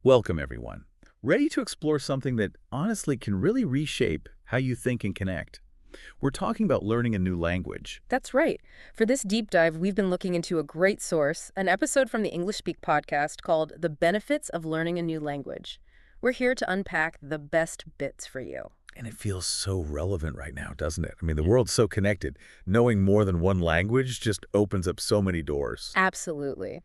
Welcome, everyone. Ready to explore something that honestly can really reshape how you think and connect? We're talking about learning a new language. That's right. For this deep dive, we've been looking into a great source, an episode from the English Speak podcast called The Benefits of Learning a New Language. We're here to unpack the best bits for you. And it feels so relevant right now, doesn't it? I mean, the world's so connected. Knowing more than one language just opens up so many doors. Absolutely.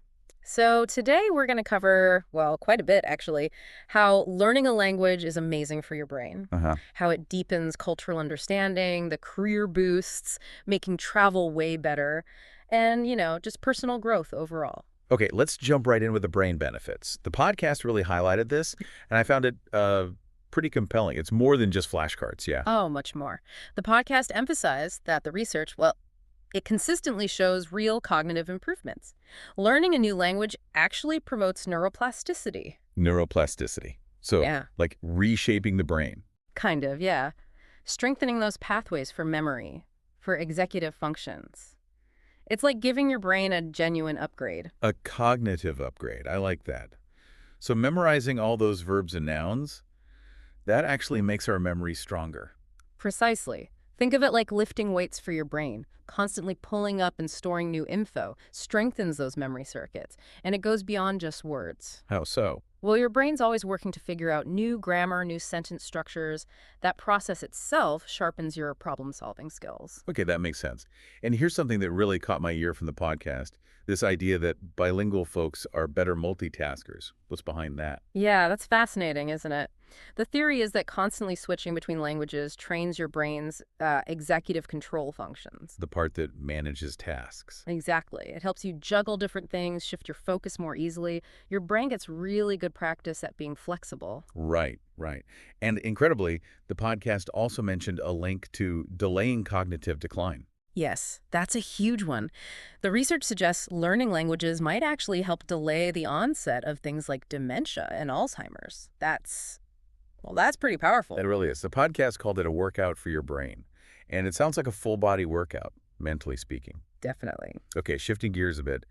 So today we're going to cover, well, quite a bit actually, how learning a language is amazing for your brain, Uh-huh. how it deepens cultural understanding, the career boosts, making travel way better, and, just personal growth overall. Okay, let's jump right in with the brain benefits. The podcast really highlighted this, and I found it pretty compelling. It's more than just flashcards, yeah. Oh, much more. The podcast emphasized that the research, well, it consistently shows real cognitive improvements. Learning a new language actually promotes neuroplasticity. Neuroplasticity. So, Yeah, like reshaping the brain. kind of, yeah. Strengthening those pathways for memory, for executive functions. It's like giving your brain a genuine upgrade. A cognitive upgrade. I like that. So memorizing all those verbs and nouns, that actually makes our memory stronger. Precisely. Think of it like lifting weights for your brain. Constantly pulling up and storing new info strengthens those memory circuits, and it goes beyond just words. How so? Well, your brain's always working to figure out new grammar, new sentence structures. That process itself sharpens your problem-solving skills. Okay, that makes sense. And here's something that really caught my ear from the podcast, this idea that bilingual folks are better multitaskers. What's behind that? Yeah, that's fascinating, isn't it? The theory is that constantly switching between languages trains your brain's executive control functions. The part that manages tasks. Exactly. It helps you juggle different things, shift your focus more easily. Your brain gets really good practice at being flexible. Right, right. And incredibly, the podcast also mentioned a link to delaying cognitive decline. Yes, that's a huge one. The research suggests learning languages might actually help delay the onset of things like dementia and Alzheimer's. That's pretty powerful. It really is. The podcast called it a workout for your brain. And it sounds like a full body workout, mentally speaking. Definitely. Okay, shifting gears a bit.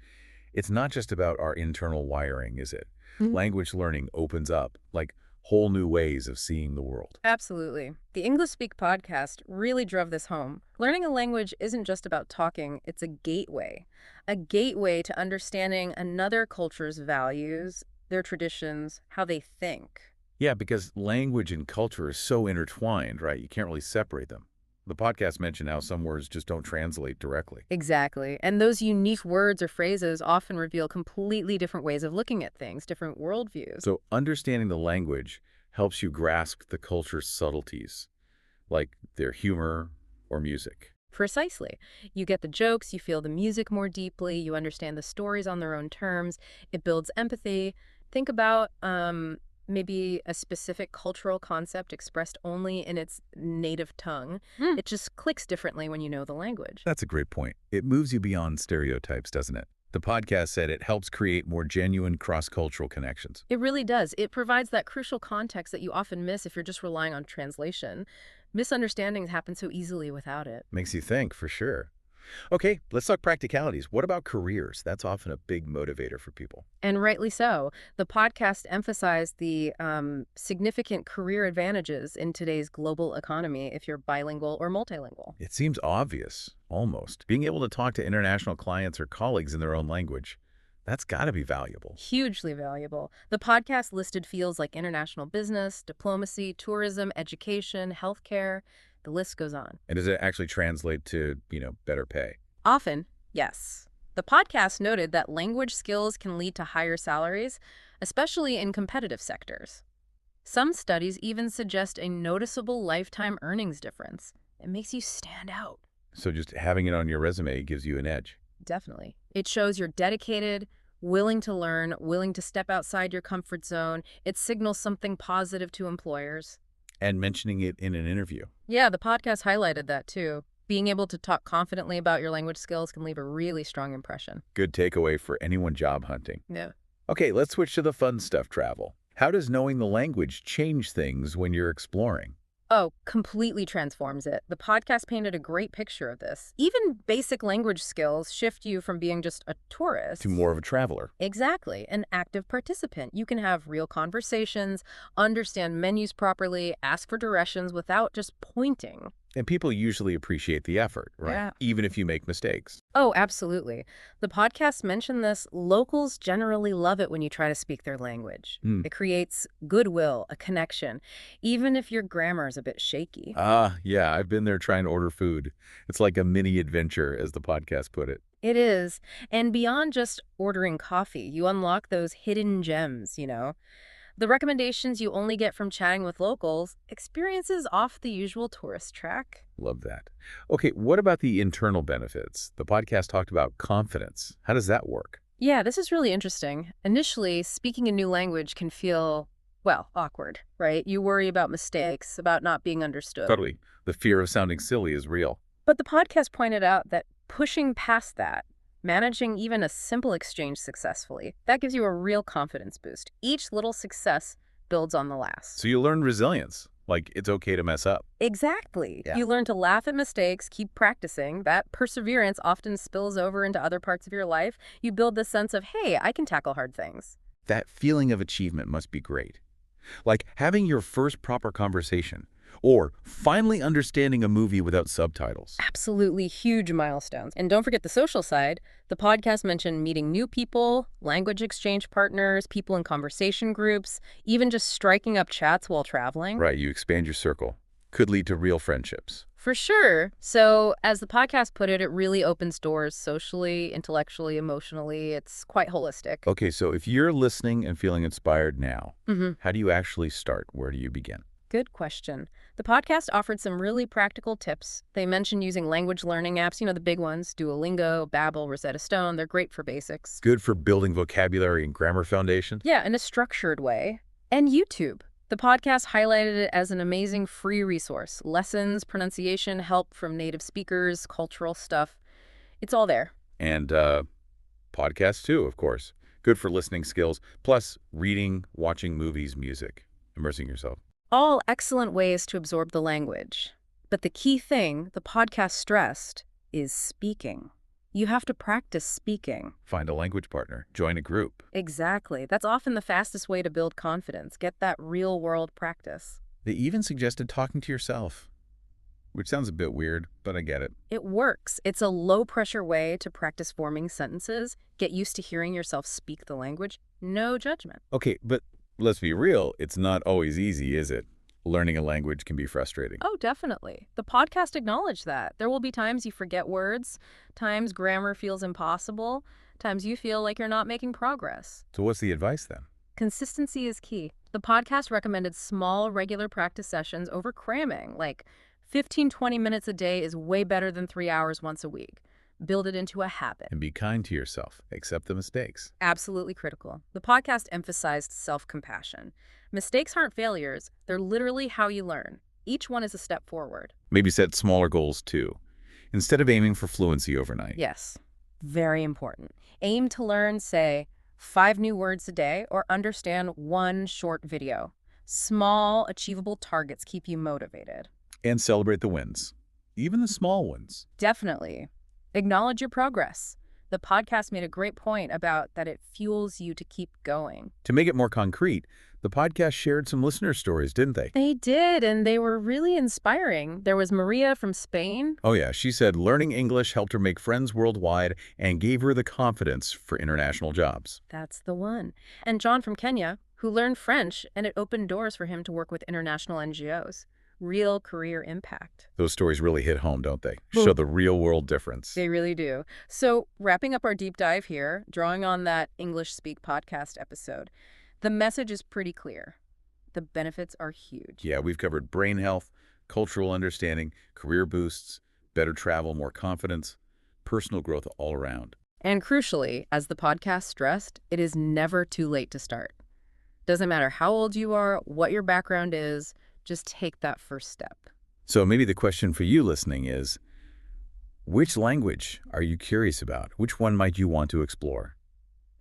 It's not just about our internal wiring, is it? Language learning opens up, like, whole new ways of seeing the world. Absolutely. The English Speak podcast really drove this home. Learning a language isn't just about talking, it's a gateway to understanding another culture's values, their traditions, how they think. Yeah, because language and culture are so intertwined, right? You can't really separate them. The podcast mentioned how some words just don't translate directly. Exactly. And those unique words or phrases often reveal completely different ways of looking at things, different worldviews. So understanding the language helps you grasp the culture's subtleties, like their humor or music. Precisely. You get the jokes, you feel the music more deeply, you understand the stories on their own terms. It builds empathy. Think about maybe a specific cultural concept expressed only in its native tongue. It just clicks differently when you know the language. That's a great point. It moves you beyond stereotypes, doesn't it? The podcast said it helps create more genuine cross-cultural connections. It really does. It provides that crucial context that you often miss if you're just relying on translation. Misunderstandings happen so easily without it. Makes you think, for sure. Okay, let's talk practicalities. What about careers? That's often a big motivator for people. And rightly so. The podcast emphasized the significant career advantages in today's global economy if you're bilingual or multilingual. It seems obvious, almost. Being able to talk to international clients or colleagues in their own language, that's got to be valuable. Hugely valuable. The podcast listed fields like international business, diplomacy, tourism, education, healthcare. The list goes on. And does it actually translate to, better pay? Often, yes. The podcast noted that language skills can lead to higher salaries, especially in competitive sectors. Some studies even suggest a noticeable lifetime earnings difference. It makes you stand out. So just having it on your resume gives you an edge. Definitely. It shows you're dedicated, willing to learn, willing to step outside your comfort zone. It signals something positive to employers. And mentioning it in an interview. Yeah, the podcast highlighted that too. Being able to talk confidently about your language skills can leave a really strong impression. Good takeaway for anyone job hunting. Yeah. Okay, let's switch to the fun stuff, travel. How does knowing the language change things when you're exploring? Oh, completely transforms it. The podcast painted a great picture of this. Even basic language skills shift you from being just a To tourist. more of a traveler. Exactly, an active participant. You can have real conversations, understand menus properly, ask for directions without just pointing. And people usually appreciate the effort, right? Yeah. Even if you make mistakes. Oh, absolutely. The podcast mentioned this. Locals generally love it when you try to speak their language. Hmm. It creates goodwill, a connection, even if your grammar is a bit shaky. Ah, yeah, I've been there trying to order food. It's like a mini adventure, as the podcast put it. It is. And beyond just ordering coffee, you unlock those hidden gems. The recommendations you only get from chatting with locals, experiences off the usual tourist track. Love that. Okay, what about the internal benefits? The podcast talked about confidence. How does that work? Yeah, this is really interesting. Initially, speaking a new language can feel, well, awkward, right? You worry about mistakes, about not being understood. Totally. The fear of sounding silly is real. But the podcast pointed out that pushing past that, managing even a simple exchange successfully, that gives you a real confidence boost. Each little success builds on the last. So you learn resilience. Like, it's okay to mess up. Exactly. Yeah. You learn to laugh at mistakes, keep practicing. That perseverance often spills over into other parts of your life. You build this sense of, hey, I can tackle hard things. That feeling of achievement must be great. Like having your first proper conversation, or finally understanding a movie without subtitles. Absolutely huge milestones. And don't forget the social side. The podcast mentioned meeting new people, language exchange partners, people in conversation groups, even just striking up chats while traveling. Right, you expand your circle. Could lead to real friendships. For sure. So, as the podcast put it, it really opens doors socially, intellectually, emotionally. It's quite holistic. Okay, so if you're listening and feeling inspired now, Mm-hmm. how do you actually start? Where do you begin? Good question. The podcast offered some really practical tips. They mentioned using language learning apps, the big ones, Duolingo, Babbel, Rosetta Stone. They're great for basics. Good for building vocabulary and grammar foundations? Yeah, in a structured way. And YouTube. The podcast highlighted it as an amazing free resource. Lessons, pronunciation, help from native speakers, cultural stuff. It's all there. And podcasts too, of course. Good for listening skills, plus reading, watching movies, music, immersing yourself. All excellent ways to absorb the language. But the key thing the podcast stressed is speaking. You have to practice speaking. Find a language partner. Join a group. Exactly. That's often the fastest way to build confidence. Get that real-world practice. They even suggested talking to yourself, which sounds a bit weird, but I get it. It works. It's a low-pressure way to practice forming sentences. Get used to hearing yourself speak the language. No judgment. Okay, but let's be real. It's not always easy, is it? Learning a language can be frustrating. Oh, definitely. The podcast acknowledged that. There will be times you forget words, times grammar feels impossible, times you feel like you're not making progress. So what's the advice then? Consistency is key. The podcast recommended small, regular practice sessions over cramming. Like 15-20 minutes a day is way better than 3 hours once a week. Build it into a habit. And be kind to yourself. Accept the mistakes. Absolutely critical. The podcast emphasized self-compassion. Mistakes aren't failures. They're literally how you learn. Each one is a step forward. Maybe set smaller goals too, instead of aiming for fluency overnight. Yes, very important. Aim to learn, say, 5 new words a day or understand 1 short video. Small, achievable targets keep you motivated. And celebrate the wins, even the small ones. Definitely. Acknowledge your progress. The podcast made a great point about that it fuels you to keep going. To make it more concrete, the podcast shared some listener stories, didn't they? They did, and they were really inspiring. There was Maria from Spain. Oh yeah, she said learning English helped her make friends worldwide and gave her the confidence for international jobs. That's the one. And John from Kenya, who learned French, and it opened doors for him to work with international NGOs. Real career impact. Those stories really hit home, don't they? Boom. Show the real-world difference. They really do. So wrapping up our deep dive here, drawing on that English Speak podcast episode, the message is pretty clear. The benefits are huge. Yeah, we've covered brain health, cultural understanding, career boosts, better travel, more confidence, personal growth all around. And crucially, as the podcast stressed, it is never too late to start. Doesn't matter how old you are, what your background is, just take that first step. So maybe the question for you listening is, which language are you curious about? Which one might you want to explore?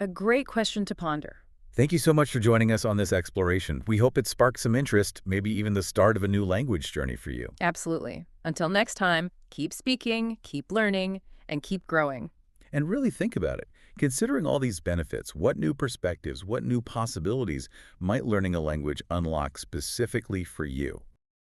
A great question to ponder. Thank you so much for joining us on this exploration. We hope it sparked some interest, maybe even the start of a new language journey for you. Absolutely. Until next time, keep speaking, keep learning, and keep growing. And really think about it. Considering all these benefits, what new perspectives, what new possibilities might learning a language unlock specifically for you?